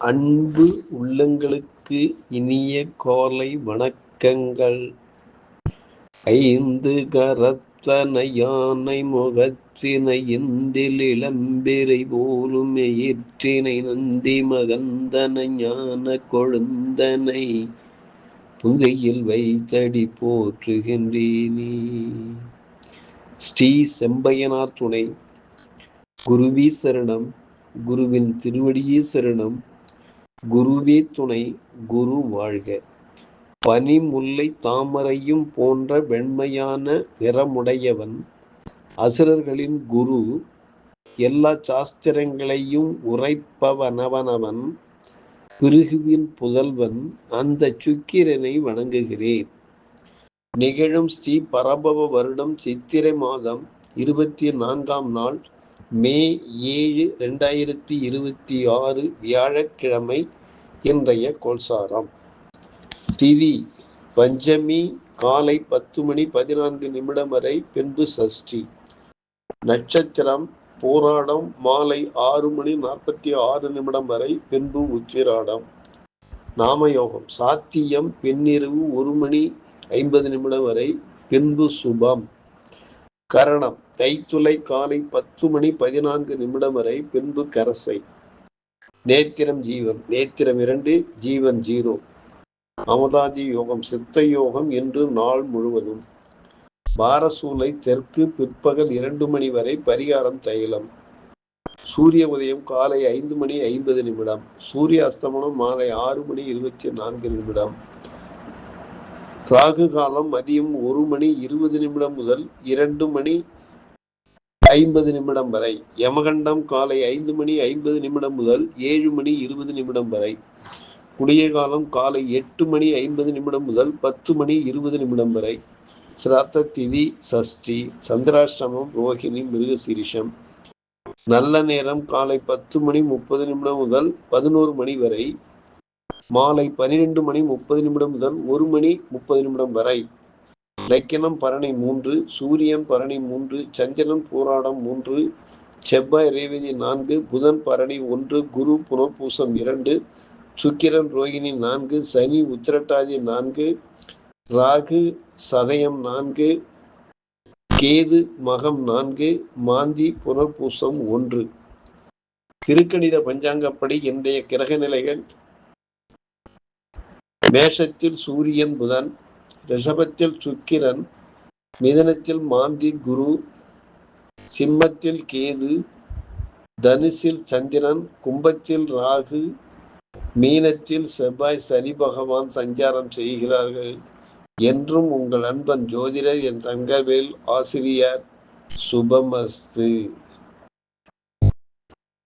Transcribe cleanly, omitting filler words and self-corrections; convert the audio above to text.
அன்பு உள்ளங்களுக்கு இனிய காலை வணக்கங்கள். ஐந்து கரத்தனை யானை முகத்தினை இந்தில் இளம்பிரை போலும் எயிற்றினை நந்தி மகந்தனை ஞான கொழுந்தனை புந்தையில் வைத்தடி போற்றுகின்றேனே. ஸ்ரீ செம்பையனார் துணை. குருவே சரணம். குருவின் திருவடியே சரணம். குருவே துணை. குரு வாழ்க. பனி முல்லை தாமரையும் போன்ற வெண்மையான நிறமுடையவன் அசுரர்களின் குரு. எல்லா சாஸ்திரங்களையும் உரைப்பவனவனவன் பிருகுவின் புதல்வன். அந்த சுக்கிரனை வணங்குகிறேன். நிகழும் ஸ்ரீ பரபவ வருடம் சித்திரை மாதம் 24ஆம் நாள் மே 7, 2026 வியாழக்கிழமை. இன்றைய கோல்சாரம். திதி பஞ்சமி காலை 10:14 வரை, பின்பு சஷ்டி. நட்சத்திரம் போராடம் மாலை 6:46 வரை, பின்பு உத்திராடம். நாமயோகம் சாத்தியம் பின்னிரவு 1:50 வரை, பின்பு சுபம். கரணம் தைத்துளை காலை 10:14 வரை, பின்பு கரசை. நேத்திரம் ஜீவன். நேத்திரம் 2, ஜீவன் 0. அமதாதி யோகம் சித்த யோகம் என்று நாள் முழுவதும். பாரசூலை தெற்கு பிற்பகல் 2 வரை, பரிகாரம் தைலம். சூரிய உதயம் காலை 5:50. சூரிய அஸ்தமனம் மாலை 6:24. ராகு காலம் மதியம் 1:20 முதல் 2:50 வரை. யமகண்டம் காலை 5:50 முதல் 7:20 வரை. குளிய காலம் காலை 8:50 முதல் 10:20 வரை. சிராத்த திதி சஷ்டி. சந்திராஷ்டமம் ரோஹிணி மிருகசீரிஷம். நல்ல நேரம் காலை 10:30 முதல் 11 வரை. மாலை 12:30 முதல் 1:30 வரை. லக்கினம் பரணி 3, சூரியன் பரணி 3, சந்திரன் பூராடம் 3, செவ்வாய் ரேவதி 4, புதன் பரணி 1, குரு புனர்பூசம் 2, சுக்கிரன் ரோகிணி 4, சனி உத்திரட்டாதி 4, ராகு சதயம் 4, கேது மகம் 4, மாந்தி புனர்பூசம் 1. திருக்கணித பஞ்சாங்கப்படி இன்றைய கிரக நிலைகள்: மேஷத்தில் சூரியன் புதன், ரிஷபத்தில் சுக்கிரன், மிதுனத்தில் மாந்தி குரு, சிம்மத்தில் கேது, தனுசில் சந்திரன், கும்பத்தில் ராகு, மீனத்தில் செவ்வாய் சனி பகவான் சஞ்சாரம் செய்கிறார்கள். என்றும் உங்கள் அன்பன் ஜோதிடர் என் தங்கவேல் ஆசிரியர். சுபமஸ்து.